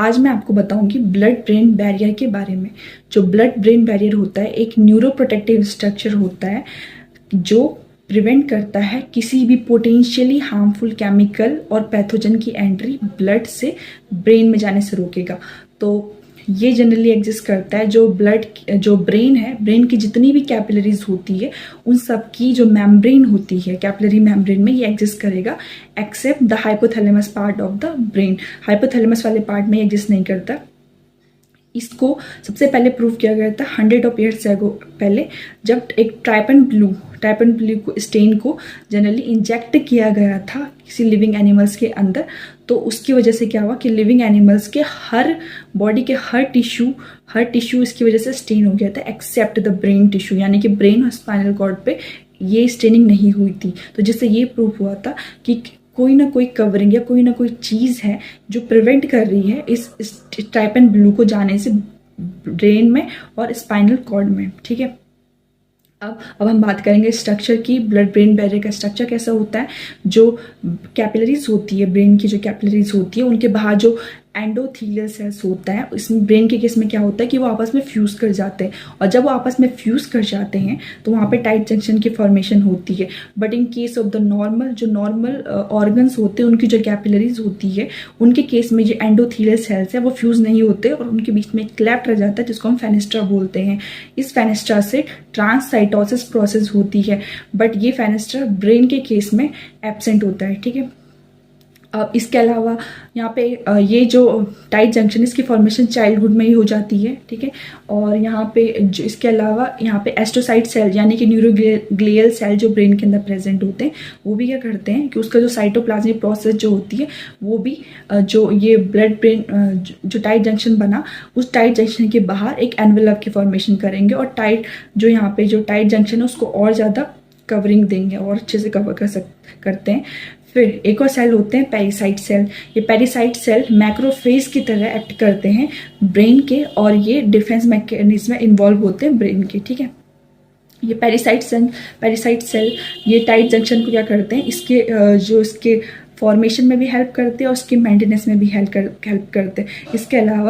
आज मैं आपको बताऊंगी ब्लड ब्रेन बैरियर के बारे में। जो ब्लड ब्रेन बैरियर होता है एक न्यूरोप्रोटेक्टिव स्ट्रक्चर होता है जो प्रिवेंट करता है किसी भी पोटेंशियली हार्मफुल केमिकल और पैथोजन की एंट्री ब्लड से ब्रेन में जाने से रोकेगा। तो ये जनरली एग्जिस्ट करता है जो ब्रेन है, ब्रेन की जितनी भी कैपिलरीज होती है उन सब की जो मेम्ब्रेन होती है, कैपिलरी मेम्ब्रेन में ये एग्जिस्ट करेगा except the hypothalamus part of the brain. Hypothalamus वाले पार्ट में एग्जिस्ट नहीं करता। इसको सबसे पहले प्रूव किया गया था 100 ऑफ ईयर्स एगो पहले, जब एक ट्राइपन ब्लू को स्टेन को जनरली इंजेक्ट किया गया था किसी लिविंग एनिमल्स के अंदर। तो उसकी वजह से क्या हुआ कि लिविंग एनिमल्स के हर बॉडी के हर टिश्यू इसकी वजह से स्टेन हो गया था एक्सेप्ट द ब्रेन टिश्यू, यानी कि ब्रेन और स्पाइनल कॉर्ड पे ये स्टेनिंग नहीं हुई थी। तो जिससे ये प्रूव हुआ था कि कोई ना कोई कवरिंग या कोई ना कोई चीज़ है जो प्रिवेंट कर रही है इस ट्राइपन ब्लू को जाने से ब्रेन में और स्पाइनल कॉर्ड में। ठीक है, अब हम बात करेंगे स्ट्रक्चर की। ब्लड ब्रेन बैरियर का स्ट्रक्चर कैसा होता है। जो कैपिलरीज होती है, ब्रेन की जो कैपिलरीज होती है उनके बाहर जो एंडोथीलियल सेल्स होता है, इसमें ब्रेन के केस में क्या होता है कि वो आपस में फ्यूज कर जाते हैं, और जब वो आपस में फ्यूज कर जाते हैं तो वहाँ पे टाइट जंक्शन की फॉर्मेशन होती है। But in case of the normal organs होते हैं, उनकी जो कैपिलरीज होती है उनके केस में जो एंडोथीलियल सेल्स है वो फ्यूज नहीं होते और उनके बीच में एक क्लैप्ट रह जाता है जिसको हम फेनेस्ट्रा बोलते हैं। इस फेनेस्ट्रा से ट्रांससाइटोसिस प्रोसेस होती है, बट ये फेनेस्ट्रा ब्रेन के केस में एब्सेंट होता है। ठीक है, अब इसके अलावा यहाँ पे ये जो टाइट जंक्शन इसकी फॉर्मेशन चाइल्डहुड में ही हो जाती है। ठीक है, और यहाँ पे जो इसके अलावा यहाँ पे एस्ट्रोसाइट सेल यानी कि न्यूरोग्लियल सेल जो ब्रेन के अंदर प्रेजेंट होते हैं वो भी क्या करते हैं कि उसका जो साइटोप्लाज्मिक प्रोसेस जो होती है वो भी जो ये ब्लड ब्रेन जो टाइट जंक्शन बना उस टाइट जंक्शन के बाहर एक एनवेलप की फॉर्मेशन करेंगे और जो यहाँ पे जो टाइट जंक्शन है उसको और ज़्यादा कवरिंग देंगे और अच्छे से कवर करते हैं। फिर एक और सेल होते हैं पेरिसाइट सेल। ये पेरिसाइट सेल मैक्रोफेज की तरह एक्ट करते हैं ब्रेन के और ये डिफेंस मैकेनिज्म में इन्वॉल्व होते हैं ब्रेन के। ठीक है, ये पेरिसाइट सेल ये टाइट जंक्शन को क्या करते हैं, इसके फॉर्मेशन में भी हेल्प करते हैं और उसके मेंटेनेंस में भी हेल्प करते हैं। इसके अलावा